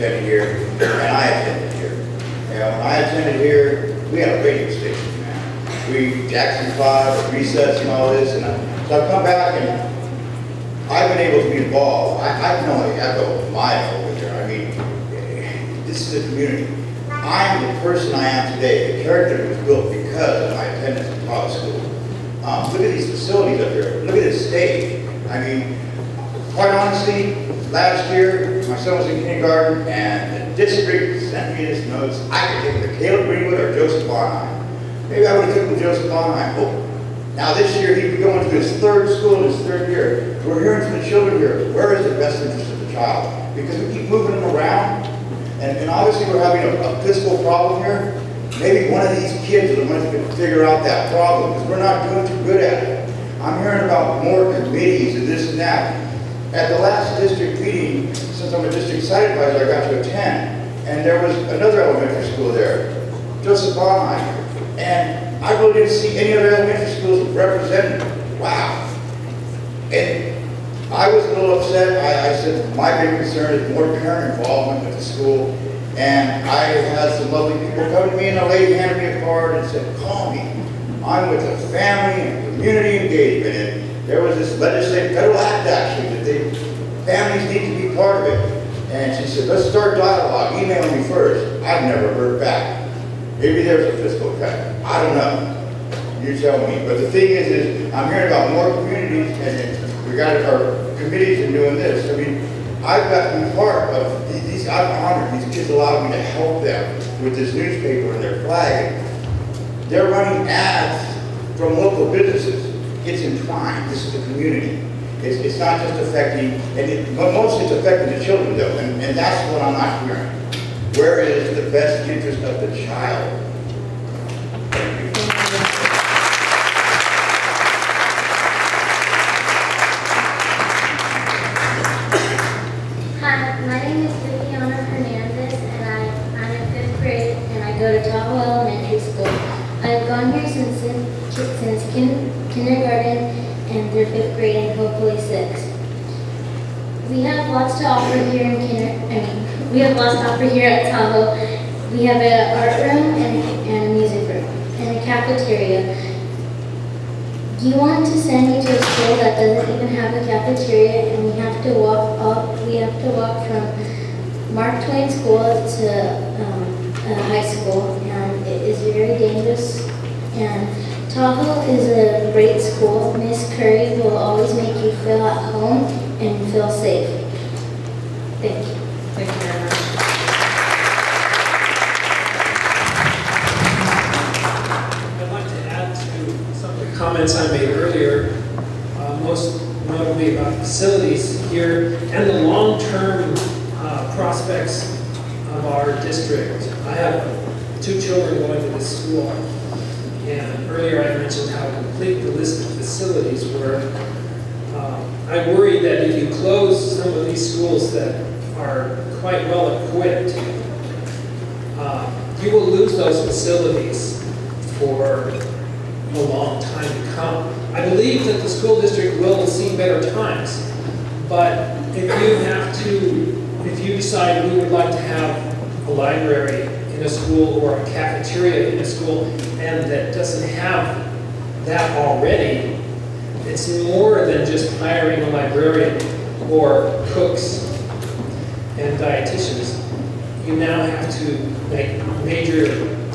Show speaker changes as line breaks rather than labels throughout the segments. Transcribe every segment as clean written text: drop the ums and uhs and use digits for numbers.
attended here, and I attended here. And when I attended here, we had a radio station, man. Jackson 5, recess and all this, and so I've come back and I've been able to be involved. I can only echo my over here. I mean, this is a community. I'm the person I am today. The character was built because of my attendance at Tahoe School. Look at these facilities up here. Look at this stage. I mean, quite honestly, last year, my son was in kindergarten, and the district sent me this notes. I could take him to Caleb Greenwood or Joseph Bonheim. Maybe I would have taken him to Joseph Bonheim. Oh. Now this year, he'd be going to his third school in his third year. We're hearing from the children here, where is the best interest of the child? Because we keep moving them around, and obviously we're having a fiscal problem here. Maybe one of these kids are the ones that can figure out that problem, because we're not doing too good at it. I'm hearing about more committees and this and that. At the last district meeting, since I'm a district site advisor, I got to attend, and there was another elementary school there, Joseph Bonheim, and I really didn't see any other elementary schools represented. Wow. And I was a little upset. I said my big concern is more parent involvement with the school, and I had some lovely people come to me, and a lady handed me a card and said, call me. I'm with a family and community engagement, and there was this legislative federal act actually that families need to be part of it. And she said, let's start dialogue, email me first. I've never heard back. Maybe there's a fiscal cut. I don't know. You tell me. But the thing is I'm hearing about more communities, and we got our committees and doing this. I mean, I've got to be part of these. I'm honored. These kids allowed me to help them with this newspaper and their flag. They're running ads from local businesses. It's entwined. This is the community. It's not just affecting, mostly it's affecting the children though, and that's what I'm not hearing. Where is the best interest of the child? Thank you.
Hi, my name is Viviana Hernandez, and I'm in 5th grade, and I go to Tahoe Elementary School. I've gone here since kindergarten and through 5th grade, and hopefully 6th. We have lots to offer here we have lots to offer here at Tahoe. We have an art room and a music room and a cafeteria. Do you want to send me to a school that doesn't even have a cafeteria, and we have to walk from Mark Twain School to high school, and it is very dangerous. And Tahoe is a great school. Miss Curry will always make you feel at home and feel safe. Thank you.
Thank you very much. I'd like to add to some of the comments I made earlier, most notably about facilities here and the long-term prospects of our district. I have 2 children going to this school, and earlier I mentioned how complete the list of facilities were. I worry that if you close some of these schools that are quite well equipped, you will lose those facilities for a long time to come. I believe that the school district will see better times, but if you decide we would like to have a library in a school or a cafeteria in a school, and that doesn't have that already, it's more than just hiring a librarian or cooks and dietitians. You now have to make major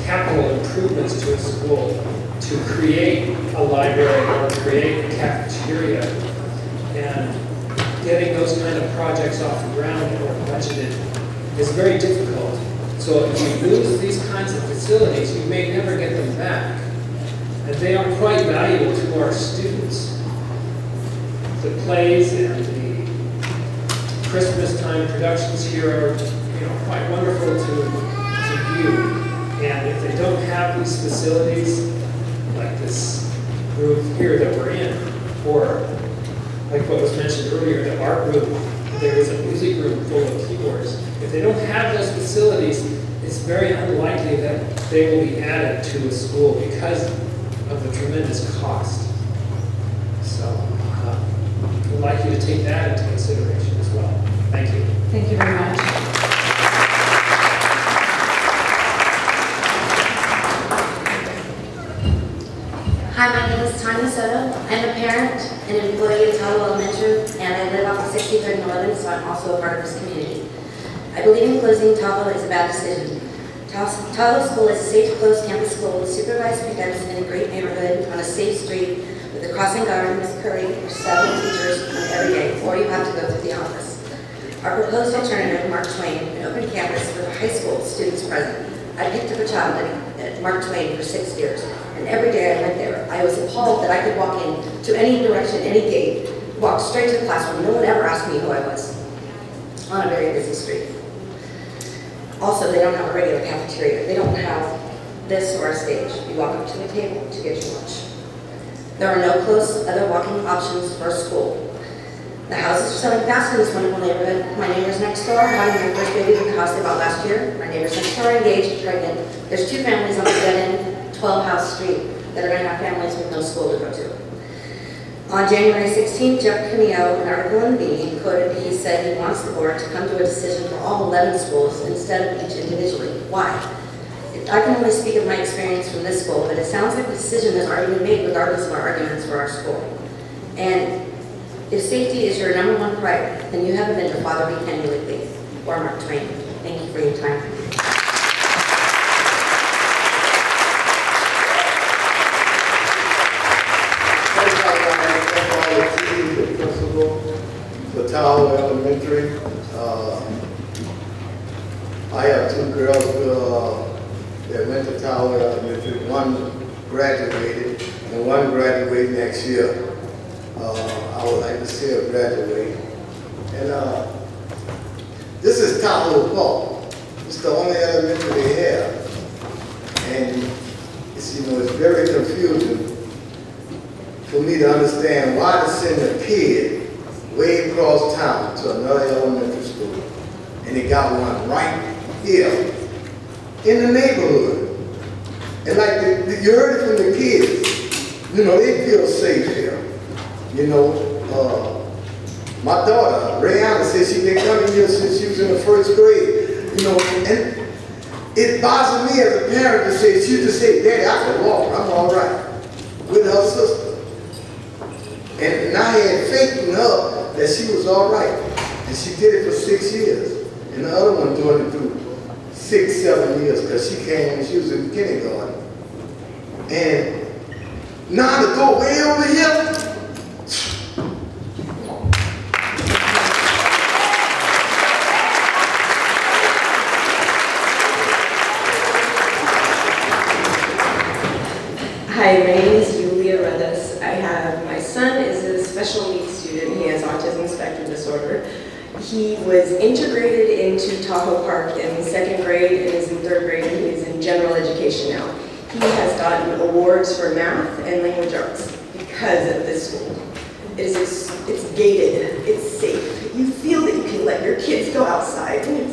capital improvements to a school to create a library or create a cafeteria. And getting those kind of projects off the ground or budgeted is very difficult. So if you lose these kinds of facilities, you may never get them back. And they are quite valuable to our students. The plays and the Christmas time productions here are, quite wonderful to view. And if they don't have these facilities, like this room here that we're in, or like what was mentioned earlier, the art room, there is a music room full of keyboards. If they don't have those facilities, it's very unlikely that they will be added to a school because of the tremendous cost. So I'd like you to take that into consideration as well. Thank you.
Thank you very much. also a part of this community. I believe in closing Tahoe is a bad decision. Tahoe School is a safe, closed campus school with supervised pickups in a great neighborhood on a safe street with a crossing guard Ms. Curry for 7 teachers on every day, or you have to go through the office. Our proposed alternative, Mark Twain, an open campus with high school students present. I picked up a child at Mark Twain for 6 years, and every day I went there, I was appalled that I could walk in to any direction, any gate, walk straight to the classroom. No one ever asked me who I was on a very busy street. Also, they don't have a regular cafeteria. They don't have this or a stage. You walk up to a table to get your lunch. There are no close other walking options for a school. The houses are selling fast in this wonderful neighborhood. My neighbors next door are having their first baby in the house they bought last year. My neighbors next door are engaged, pregnant. There's 2 families on the dead-end 12-house street that are going to have families with no school to go to. On January 16th, Jeff Camillo, an article in the Bee, quoted, he said he wants the board to come to a decision for all 11 schools instead of each individually. Why? I can only speak of my experience from this school, but it sounds like the decision has already been made regardless of our arguments for our school. And if safety is your #1 priority, then you haven't been to Father B. Kenny lately, or Mark Twain. Thank you for your time.
For Tahoe Elementary. I have 2 girls that went to Tahoe Elementary. One graduated and one graduated next year. I would like to see her graduate. And this is Tahoe Park. It's the only elementary they have. And it's, it's very confusing for me to understand why to send a kid way across town to another elementary school, and they got one right here in the neighborhood. And like you heard it from the kids, they feel safe here. My daughter, Rayanna, said she's been coming here since she was in the 1st grade. And it bothers me as a parent to say, she just say, Daddy, I can walk, I'm all right, with her sister. And I had faith in her that she was all right. And she did it for 6 years. And the other one doing it through 6, 7 years, because she came when she was in kindergarten. And now to go way over here,
Hi, my name is Julia Redes. My son is a special needs student. He has autism spectrum disorder. He was integrated into Tahoe Park in 2nd grade and is in 3rd grade, and he is in general education now. He has gotten awards for math and language arts because of this school. It's gated, it's safe. You feel that you can let your kids go outside, and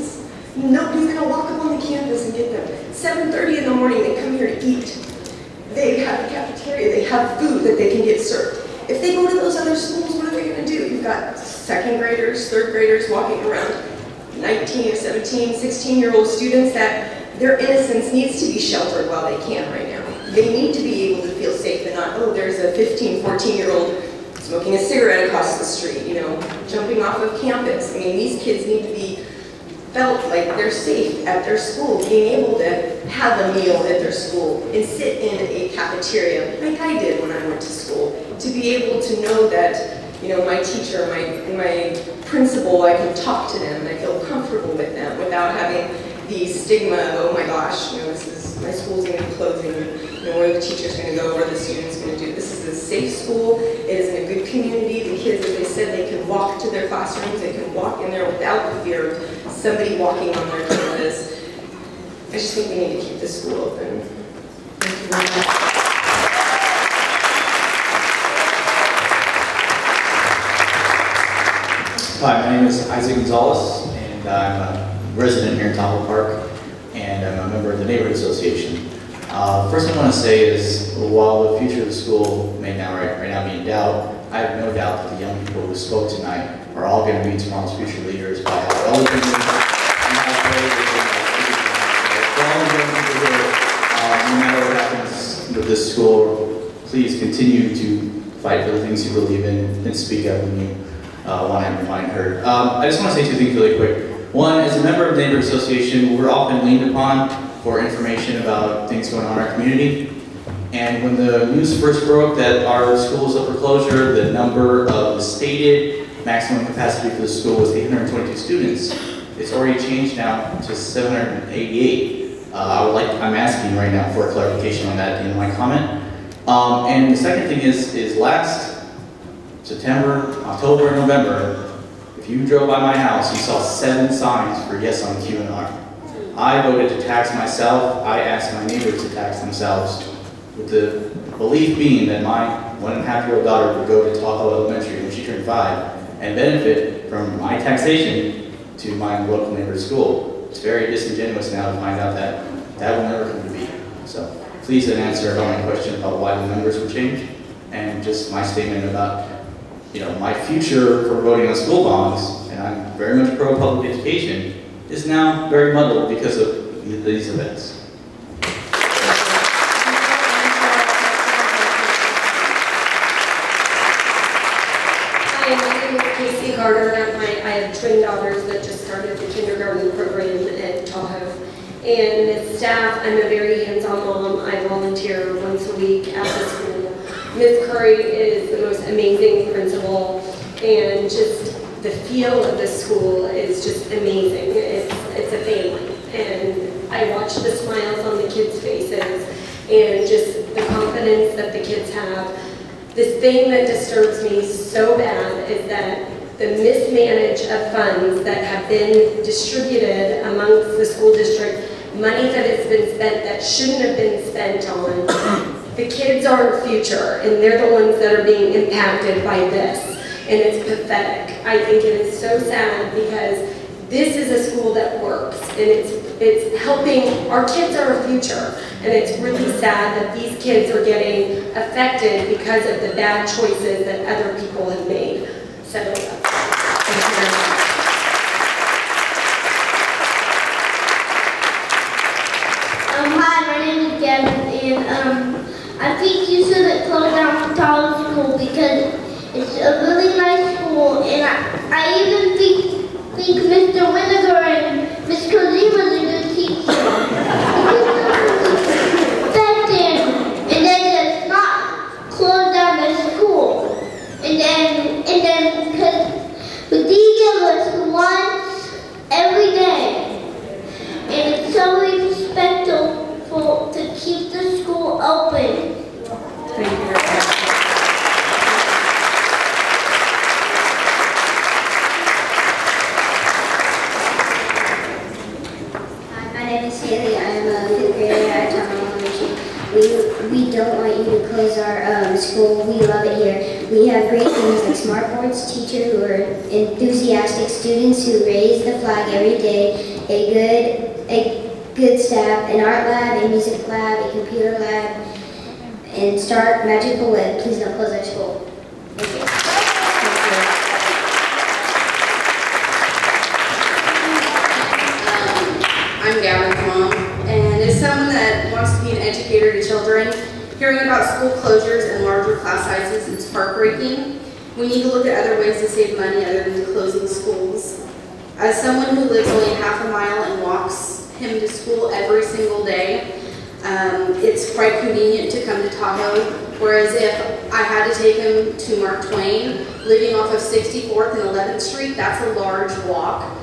nobody's going to walk up on the campus and get them. 7:30 in the morning, they come here to eat. They have a cafeteria, they have food that they can get served. If they go to those other schools, what are they going to do? You've got 2nd graders, 3rd graders walking around, 19 or 17, 16-year-old students that their innocence needs to be sheltered while they can right now. They need to be able to feel safe and not, oh, there's a 15, 14-year-old smoking a cigarette across the street, jumping off of campus. I mean, these kids need to be felt like they're safe at their school, being able to have a meal at their school and sit in a cafeteria like I did when I went to school, to be able to know that, my teacher, my principal, I can talk to them and I feel comfortable with them without having the stigma of, oh my gosh, my school's going to be closing, where the teacher's going to go, where the student's going to do. This is a safe school. It is in a good community. The kids, as they said, they can walk to their classrooms. They can walk in there without the fear of somebody walking on their campus. I just think we need to keep the school open. Thank you very much.
Hi, my name is Isaac Gonzalez, and I'm a resident here in Tahoe Park, and I'm a member of the Neighborhood Association. First thing I want to say is, while the future of the school may right now be in doubt, I have no doubt that the young people who spoke tonight are all going to be tomorrow's future leaders by how eloquent and how brave they are. For all of the young people here, no matter what happens with this school, please continue to fight for the things you believe in and speak up when you one I haven't finally heard. I just want to say two things really quick. One, as a member of the neighborhood association, we're often leaned upon for information about things going on in our community. And when the news first broke that our school was up for closure, the number of the stated maximum capacity for the school was 822 students. It's already changed now to 788. I'm asking right now for a clarification on that in my comment. And the second thing is last September, October, and November, if you drove by my house, you saw 7 signs for yes on Q&R. I voted to tax myself. I asked my neighbors to tax themselves, with the belief being that my 1.5-year-old daughter would go to Tahoe Elementary when she turned 5 and benefit from my taxation to my local neighborhood school. It's very disingenuous now to find out that that will never come to be. So please answer my question about why the numbers were changed, and just my statement about my future for voting on school bonds, and I'm very much pro public education, is now very muddled because of these events.
Carter. I have twin daughters that just started the kindergarten program at Tahoe. And as staff, I'm a very hands-on mom. I volunteer once a week at the school. Ms. Curry is the most amazing principal, and just the feel of the school is just amazing. It's a family. And I watch the smiles on the kids' faces and just the confidence that the kids have. The thing that disturbs me so bad is that the mismanage of funds that have been distributed amongst the school district, money that has been spent that shouldn't have been spent on. The kids are our future, and they're the ones that are being impacted by this, and it's pathetic. I think it is so sad because this is a school that works, and it's helping. Our kids are our future, and it's really sad that these kids are getting affected because of the bad choices that other people have made. So, thank you very much.
Hi, my name is Gavin, and I think you shouldn't close down Tahoe School because it's a really nice school, and I even think Mr. Winnegar and Miss Cosima is a good teacher. And then just not close down the school. And then because they give us lunch every day. And it's so respectful to keep the school open.
Thank you very much.
Hi, my name is Haley. I am a 5th grader at Tahoe Elementary. We don't want you to close our school. We love it here. We have great things like smart boards, teachers who are enthusiastic, students who raise the flag every day, a good staff, an art lab, a music lab, a computer lab, and start magical web. Please don't close our school. Thank you.
I'm Gavin's mom, and as someone that wants to be an educator to children, hearing about school closures and larger class sizes is heartbreaking. We need to look at other ways to save money other than closing schools. As someone who lives only half a mile and walks him to school every single day, it's quite convenient to come to Tahoe, whereas if I had to take him to Mark Twain, living off of 64th and 11th Street, that's a large walk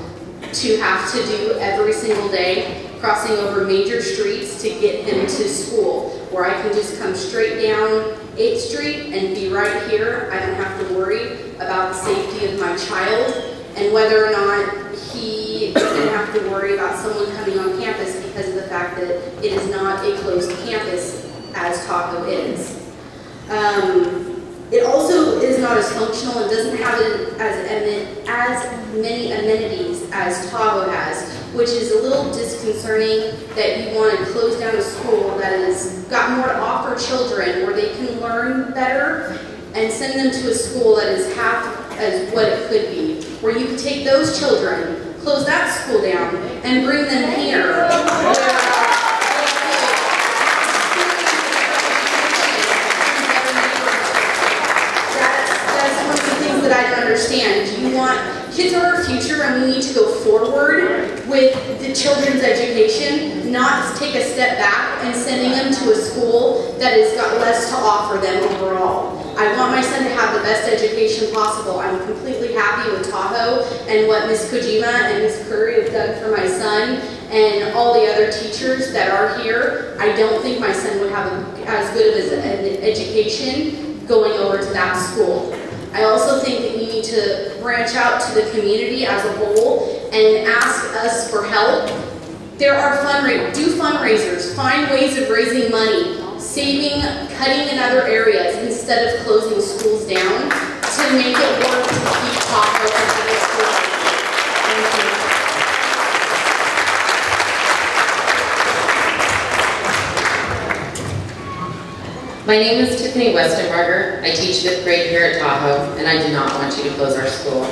to have to do every single day, crossing over major streets to get him to school, where I can just come straight down 8th Street and be right here. I don't have to worry about the safety of my child and whether or not he is going to have to worry about someone coming on campus because of the fact that it is not a closed campus as Tahoe is. It also is not as functional and doesn't have as many amenities as Tahoe has, which is a little disconcerting that you want to close down a school that has got more to offer children where they can learn better and send them to a school that is half as what it could be, where you could take those children, close that school down, and bring them here. That's one of the things that I don't understand. Kids are our future, and we need to go forward with the children's education, not take a step back and sending them to a school that has got less to offer them overall. I want my son to have the best education possible. I'm completely happy with Tahoe and what Ms. Kojima and Ms. Curry have done for my son and all the other teachers that are here. I don't think my son would have as good of an education going over to that school. I also think that you need to branch out to the community as a whole and ask us for help. There are fundraisers, find ways of raising money, saving, cutting in other areas instead of closing schools down to make it work to keep Tahoe as a good school. Thank you.
My name is Tiffany Westenbarger. I teach 5th grade here at Tahoe, and I do not want you to close our school.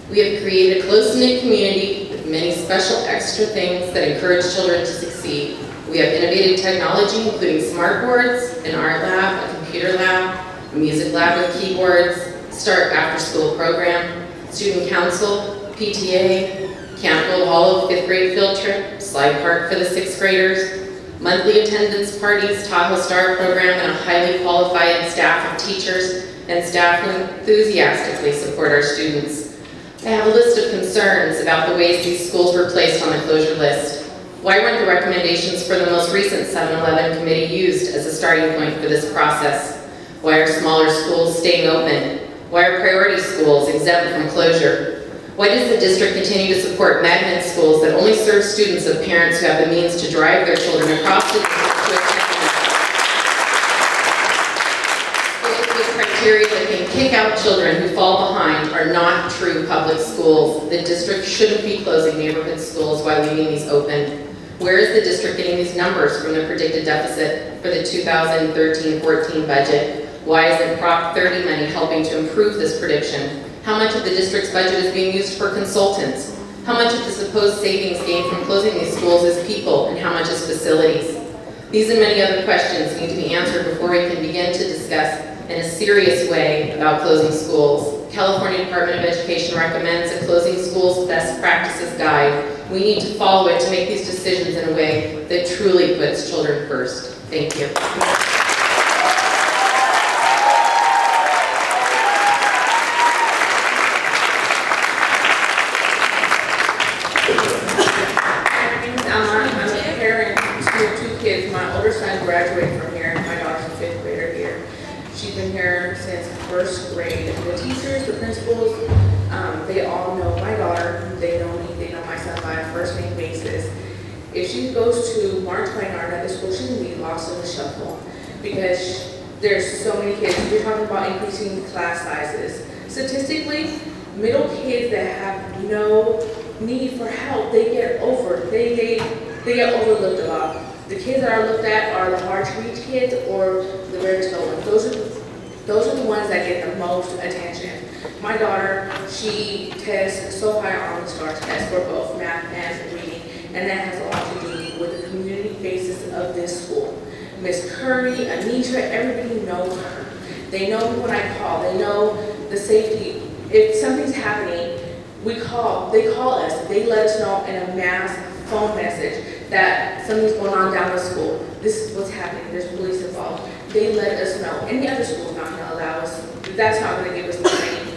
We have created a close-knit community with many special extra things that encourage children to succeed. We have innovative technology, including smart boards, an art lab, a computer lab, a music lab with keyboards, start after-school program, student council, PTA, Camp Gold Hollow 5th grade field trip, slide park for the 6th graders, monthly attendance parties, Tahoe Star program, and a highly qualified staff of teachers and staff who enthusiastically support our students. I have a list of concerns about the ways these schools were placed on the closure list. Why weren't the recommendations for the most recent 7-11 committee used as a starting point for this process? Why are smaller schools staying open? Why are priority schools exempt from closure? Why does the district continue to support magnet schools that only serve students of parents who have the means to drive their children across the district to attend? Schools with criteria that can kick out children who fall behind are not true public schools. The district shouldn't be closing neighborhood schools while leaving these open. Where is the district getting these numbers from the predicted deficit for the 2013-14 budget? Why isn't Prop 30 money helping to improve this prediction? How much of the district's budget is being used for consultants? How much of the supposed savings gained from closing these schools is people, and how much is facilities? These and many other questions need to be answered before we can begin to discuss in a serious way about closing schools. California Department of Education recommends a closing schools best practices guide. We need to follow it to make these decisions in a way that truly puts children first. Thank you.
My older son graduated from here, my daughter's a 5th grader here. She's been here since 1st grade. The teachers, the principals, they all know my daughter, they know me, they know my son by a first name basis. If she goes to Mark Twain or another school, she's going to be lost in the shuffle because there's so many kids. We're talking about increasing class sizes. Statistically, middle kids that have no need for help, they get get overlooked a lot. The kids that are looked at are the hard-to-reach kids or the very slow ones. Those are the ones that get the most attention. My daughter, she tests so high on the STAR test for both math and reading, and that has a lot to do with the community basis of this school. Miss Curry, Anitra, everybody knows her. They know me when I call. They know the safety. If something's happening, they call us. They let us know in a mass phone message that something's going on down the school. This is what's happening. There's police involved. They let us know. Any other school's not going to allow us. That's not going to give us the same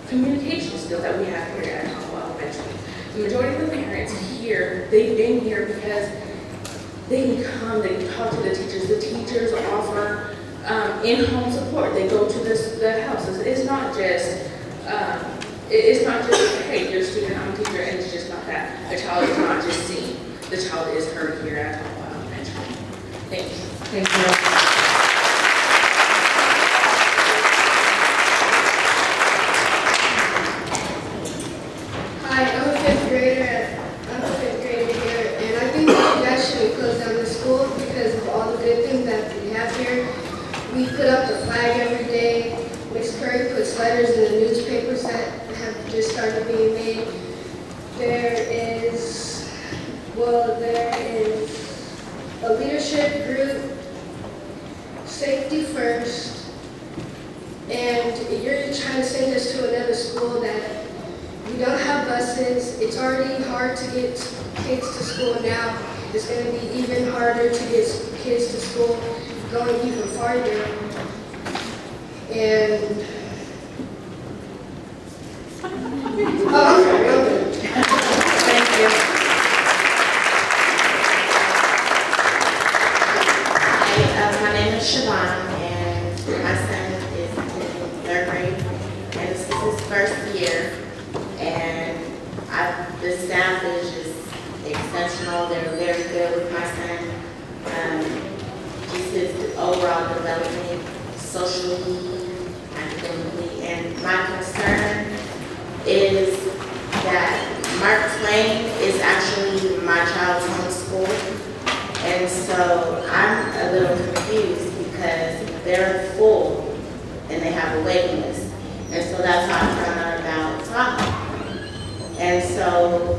communication skills that we have here at Tahoe Elementary. The majority of the parents here, they've been here because they can come, they can talk to the teachers. The teachers offer in-home support. They go to the houses. It's not just hey, you're a student, I'm a teacher, and it's just not that. A child is not just seen. The child is heard here at Tahoe Elementary. Thank you.
Thank you.
Hi, I'm a 5th grader here, and I think that shouldn't close down the school because of all the good things that we have here. We put up the flag every day. Miss Curry puts letters in the newspapers that have just started being made. There is a leadership group, Safety First, and you're buses. It's already hard to get kids to school now. It's going to be even harder to get kids to school going even farther. And
Thank you. Hi, my name is Siobhan, and my son is in 3rd grade, and this is his first year. And the staff is just exceptional. They're very good with my son. Just his overall development, socially, academically, and my concern is that Mark Twain is actually my child's home school, and so I'm a little confused because they're full and they have a waiting list, and so that's how I found out about Tahoe. And so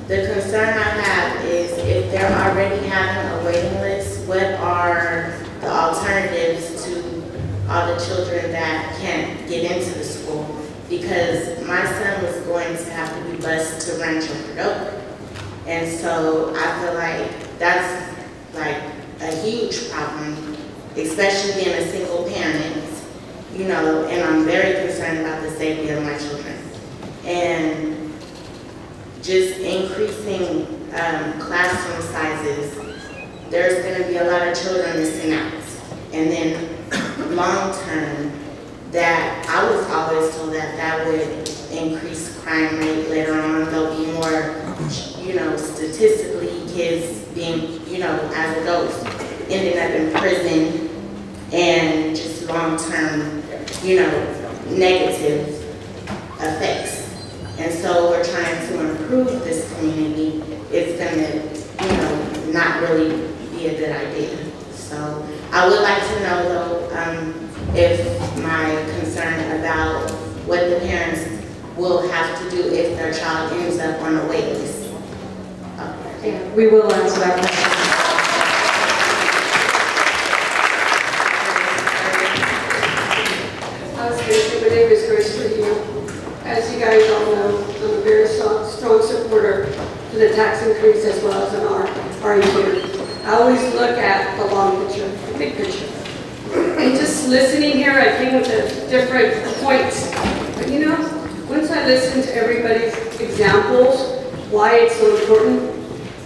the concern I have is if they're already having a waiting list, what are the alternatives to all the children that can't get into the school? Because my son was going to have to be bused to Rancho Cordova. And so I feel like that's like a huge problem, especially being a single parent, you know, and I'm very concerned about the safety of my children. And just increasing classroom sizes, there's going to be a lot of children missing out. And then long term, that I was always told that would increase crime rate later on. There'll be more, you know, statistically kids being, you know, as adults ending up in prison, and just long term, you know, negative effects. And so we're trying to improve this community. It's gonna, you know, not really be a good idea. So I would like to know though, if my concern about what the parents will have to do if their child ends up on a wait list. Okay.
Yeah, we will answer that question.
My name is Grace Trujillo. As you guys all know, I'm a very strong supporter for the tax increase as well as an REQ. I always look at the long picture, the big picture. And just listening here, I came with different points. But you know, once I listen to everybody's examples, why it's so important,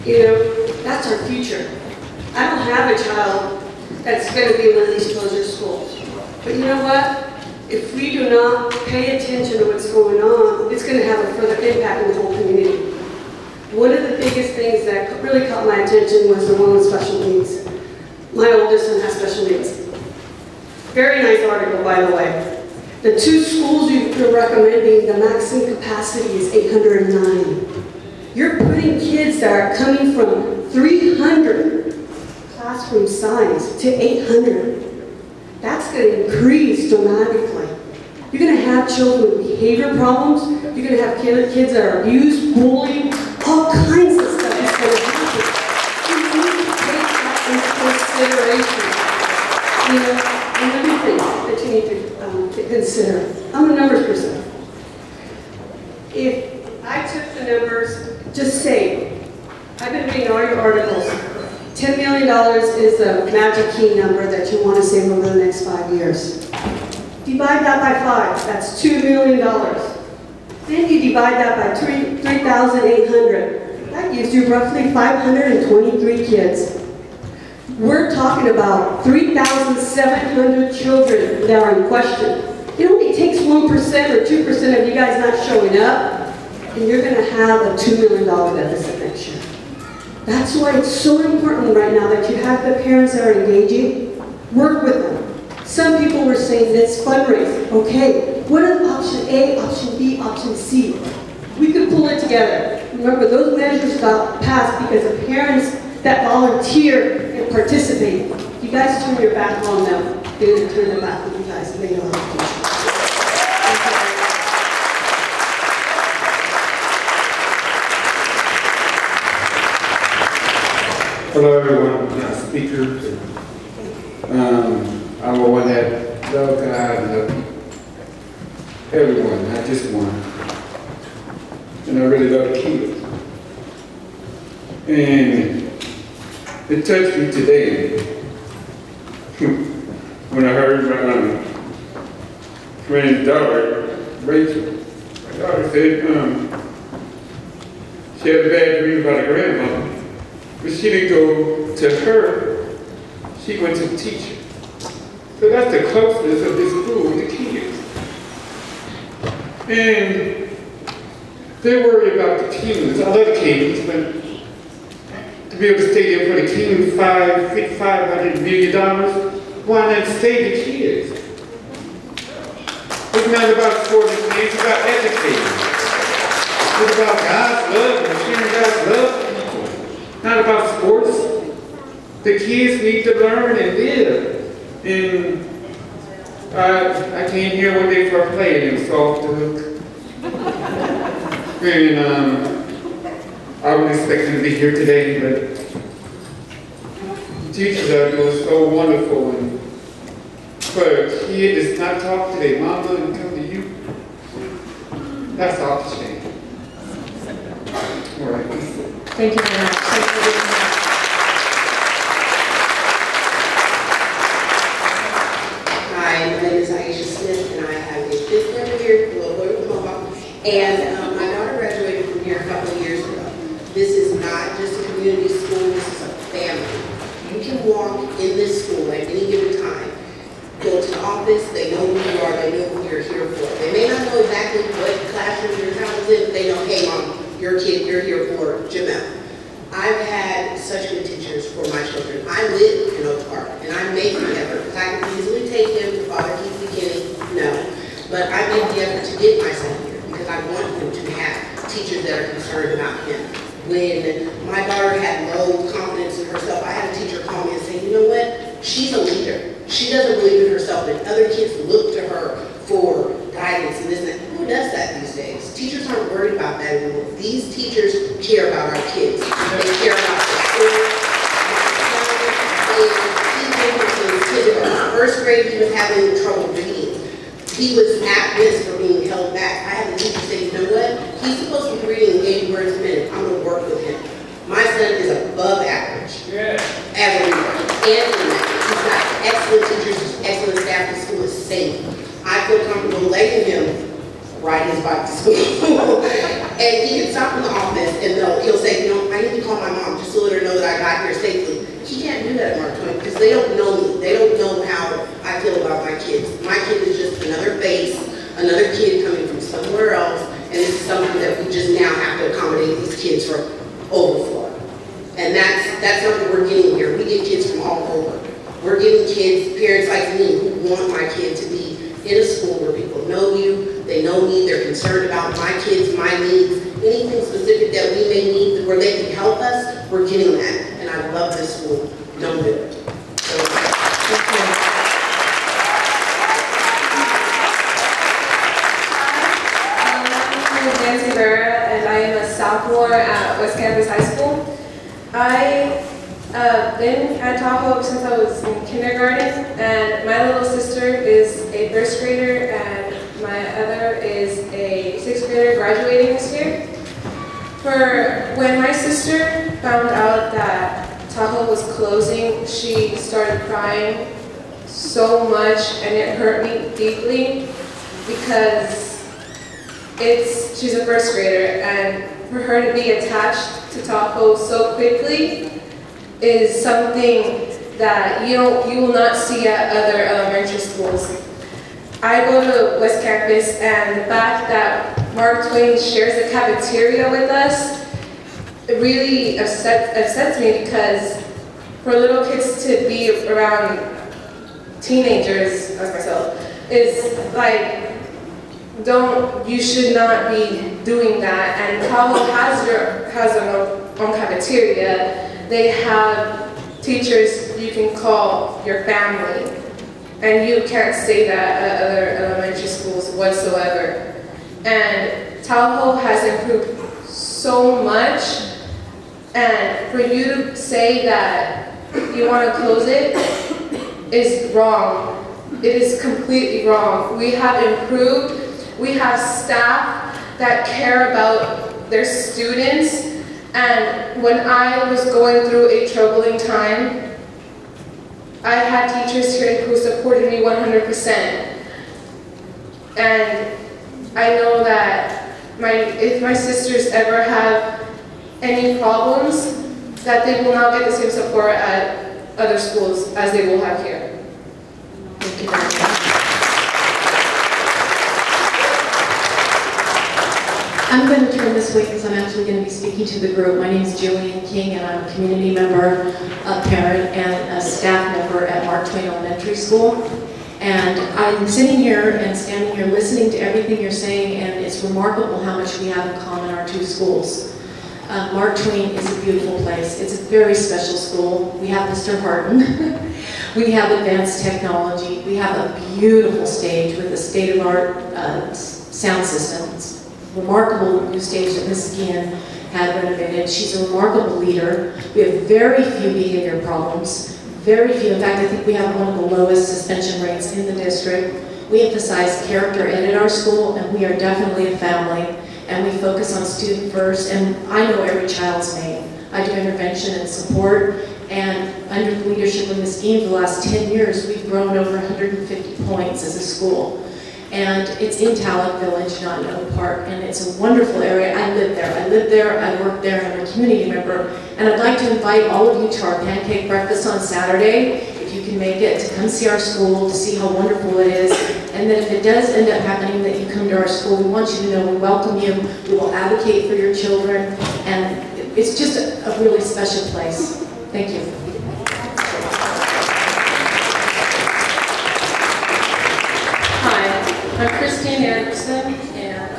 you know, that's our future. I don't have a child that's going to be in one of these closure schools. But you know what? If we do not pay attention to what's going on, it's going to have a further impact on the whole community. One of the biggest things that really caught my attention was the one with special needs. My oldest son has special needs. Very nice article, by the way. The 2 schools you're recommending, the maximum capacity is 809. You're putting kids that are coming from 300 classroom size to 800. That's going to increase dramatically. You're going to have children with behavior problems. You're going to have kids that are abused, bullied, all kinds of stuff is going to happen. You need to take that into consideration. You know, another thing that you need to consider. I'm a numbers person. If I took the numbers, just say, I've been reading all your articles. $10 million is the magic key number that you want to save over the next 5 years. Divide that by 5, that's $2 million. Then you divide that by 3,800. That gives you roughly 523 kids. We're talking about 3,700 children that are in question. It only takes 1% or 2% of you guys not showing up, and you're going to have a $2 million deficit next year. That's why it's so important right now that you have the parents that are engaging, work with them. Some people were saying let's fundraise. Okay, what is option A, option B, option C? We could pull it together. Remember, those measures got passed because of parents that volunteer and participate. You guys turn your back on them. They're going to turn their back on you guys, and they know how to do it.
Hello everyone, speakers. I'm the one that love God and love everyone, not just one. I really love kids. And it touched me today when I heard my friend's daughter, Rachel. My daughter said she had a bad dream about her grandmother, but she didn't go to her, she went to the teacher. So that's the closeness of this school with the kids. And they worry about the Kings. I love the Kings, but to be able to stay there for the Kings $500 million, why not stay the kids? It's not about sporting things, it's about educating. It's about God's love and sharing God's love to people. Not about sports. The kids need to learn and live. And I came here one day for a play and it was off the hook. And I wasn't expecting to be here today, but the teachers are doing so wonderful. And for a kid does not talk to their mama and come to you, that's off the chain. All right.
Thank you very much.
Hi, my name is Aisha Smith, and I have a fifth grader here, a little boy with Oklahoma. And my daughter graduated from here a couple of years ago. This is not just a community school, this is a family. You can walk in this school at any given time, go to the office, they know who you are, they know who you're here for. They may not know exactly what classroom your child is in, but they know, hey mom, your kid, you're here for Jamel. I've had such good teachers for my children. I live in Oak Park, and I make the effort, because I can easily take them to Father Keith beginning, no. But I make the effort to get my son here, because I want him to have teachers that are concerned about him. When my daughter had low confidence in herself, I had a teacher call me and say, you know what, she's a leader. She doesn't believe in herself, and other kids look to her for guidance and this and that. Who does that these days? Teachers aren't worried about that anymore. These teachers care about our kids. They care about the school. He came from kindergarten. First grade, he was having trouble reading. He was at risk for being held back. I had a teacher say, you know what? He's supposed to be reading 80 words a minute. I'm going to work with him. My son is above average. As a reader. And in that. He's got excellent teachers, excellent staff. The school is safe. I feel comfortable letting him ride his bike to school. And he can stop in the office and he'll say, you know, I need to call my mom just to let her know that I got here safely. He can't do that at Mark Twain because they don't know me. They don't know how I feel about my kids. My kid is just another face, another kid coming from somewhere else, and it's something that we just now have to accommodate these kids for overflow. And that's something we're getting here. We get kids from all over. We're getting kids, parents like me, who want my kid to be in a school where people know you, they know me, they're concerned about my kids, my needs, anything specific that we may need where they can help us, we're getting that. And I love this school. Don't do it.
I'm Nancy Vera, and I am a sophomore at West Campus High School. I've been at Tahoe since I was in kindergarten, and my little sister is a first grader, and my other is a sixth grader graduating this year. When my sister found out that Tahoe was closing, she started crying so much, and it hurt me deeply because she's a first grader, and for her to be attached to Tahoe so quickly is something that you will not see at other elementary schools. I go to West Campus, and the fact that Mark Twain shares the cafeteria with us, it really upsets me because for little kids to be around teenagers, as myself, is like, you should not be doing that. And Tahoe has their own cafeteria. They have teachers you can call your family. And you can't say that at other elementary schools whatsoever. And Tahoe has improved so much. And for you to say that you want to close it is wrong. It is completely wrong. We have improved. We have staff that care about
their students. And when I was going through a troubling time, I had teachers here who supported me 100%. And I know that if my sisters ever have any problems, that they will not get the same support at other schools as they will have here.
Thank you very much. I'm going to turn this way because I'm actually going to be speaking to the group. My name is Jillian King, and I'm a community member, a parent, and a staff member at Mark Twain Elementary School. And I'm sitting here and standing here listening to everything you're saying, and it's remarkable how much we have in common, our two schools. Mark Twain is a beautiful place. It's a very special school. We have Mr. Harden. We have advanced technology. We have a beautiful stage with a state-of-the-art sound system. It's remarkable new stage that Ms. Guillen had renovated. She's a remarkable leader. We have very few behavior problems. Very few. In fact, I think we have one of the lowest suspension rates in the district. We emphasize character ed at our school, and we are definitely a family. And we focus on student first, and I know every child's name. I do intervention and support, and under the leadership of Ms. Guillen for the last 10 years, we've grown over 150 points as a school. And it's in Talent Village, not in Oak Park, and it's a wonderful area. I live there, I work there, and I'm a community member. And I'd like to invite all of you to our pancake breakfast on Saturday, if you can make it, to come see our school, to see how wonderful it is. And then if it does end up happening that you come to our school, we want you to know we welcome you, we will advocate for your children, and it's just a really special place. Thank you.
I'm Christine Anderson, and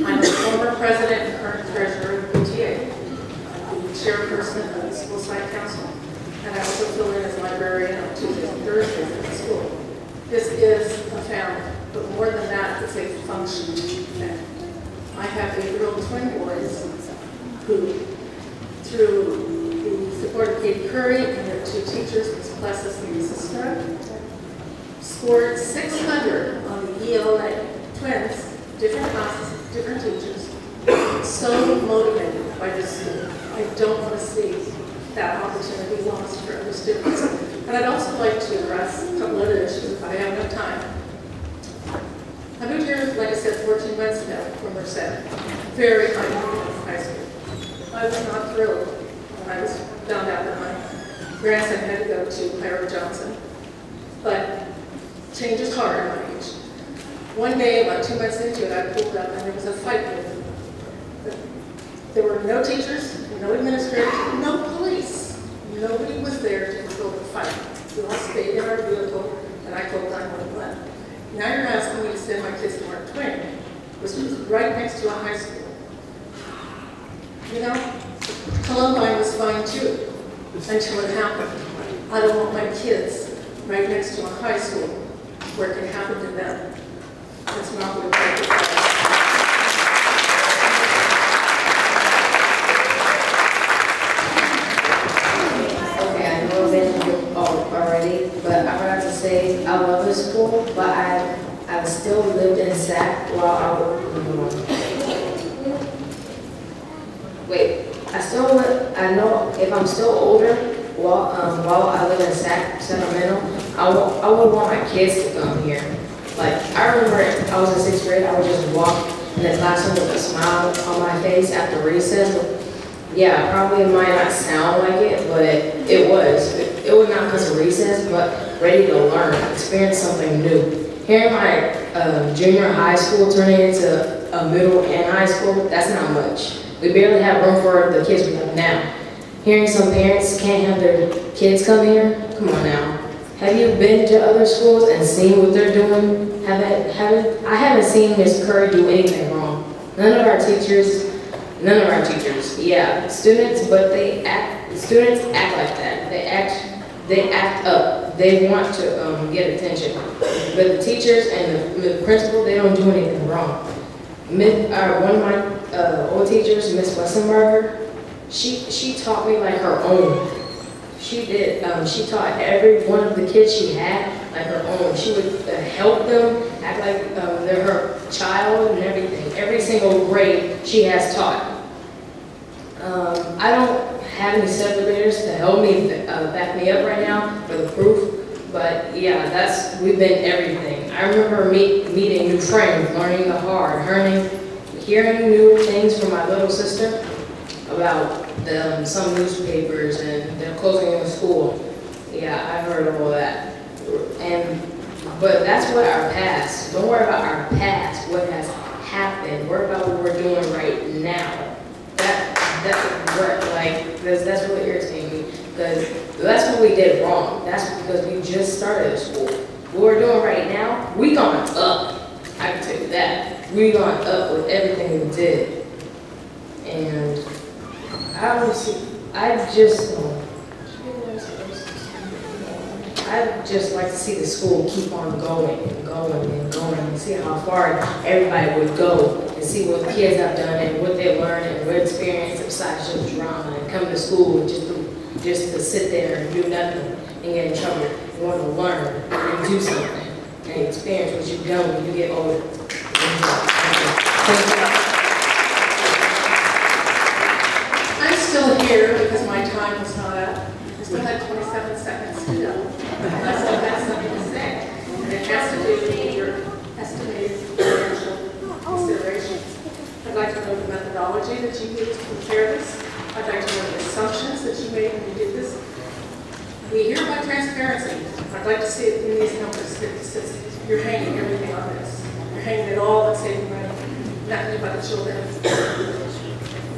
I'm the former president and current treasurer of PTA. I'm the chairperson of the school site council, and I also fill in as librarian on Tuesdays and Thursdays at the school. This is a family, but more than that, it's a functioning family. I have 8-year-old twin boys who, through the support of Katie Curry and their two teachers, Ms. Plessis and Mrs. Strug, scored 600 on the ELA, twins, different classes, different teachers. So motivated by this school. I don't want to see that opportunity lost for other students. And I'd also like to address a couple other issues if I have enough time. I moved here, like I said, 14 months ago from Merced. Very high school. I was not thrilled when I was found out that my grandson had to go to Howard Johnson. But change is hard at my age. One day, about 2 months into it, I pulled up and there was a fight with them. There were no teachers, no administrators, no police. Nobody was there to control the fight. We all stayed in our vehicle, and I called 911. Now you're asking me to send my kids to Mark Twain, which is right next to a high school. You know, Columbine was fine too, until it happened. I don't want my kids right next to a high school where it can happen to them. That's not what we're
already, but I forgot to say I love this school, but I still lived in SAC while I was, I know if I'm still older, while I live in Sacramento, I would want my kids to come here. Like, I remember I was in 6th grade, I would just walk in the classroom with a smile on my face after recess. Yeah, probably it might not sound like it, but it was. It was not because of recess, but ready to learn, experience something new. Hearing my junior high school turning into a middle and high school, that's not much. We barely have room for the kids we have now. Hearing some parents can't have their kids come here, come on now. Have you been to other schools and seen what they're doing? I haven't seen Ms. Curry do anything wrong. None of our teachers, yeah, students, but students act like that. They act up. They want to get attention. But the teachers and the principal, they don't do anything wrong. One of my old teachers, Miss Wessenberger, she taught me like her own. She did. She taught every one of the kids she had like her own. She would help them act like they're her. child and everything. Every single grade she has taught. I don't have any seventh graders to help me back me up right now for the proof, but yeah, we've been everything. I remember meeting new friends, learning the hard, hearing new things from my little sister about some newspapers and they're closing the school. Yeah, I heard of all that. But that's what our past. Don't worry about our past, what has happened. Worry about what we're doing right now. That's really irritating me, because that's what we did wrong. That's because we just started school. What we're doing right now, we gone up. I can tell you that. We gone up with everything we did. And I'd just like to see the school keep on going and going and going and see how far everybody would go and see what the kids have done and what they learned and what experience besides just drama and come to school just to sit there and do nothing and get in trouble. You want to learn and do something and experience what you've done when you get older. Thank you.
I'm still here because my time was not up. I still had 27 seconds to go. And I still have something to say. And it has to do with your estimated financial considerations. I'd like to know the methodology that you used to prepare this. I'd like to know the assumptions that you made when you did this. We hear about transparency. I'd like to see it in these numbers that you're hanging everything on this. You're hanging it all on saving money, nothing about the children.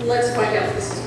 Let's find out if this is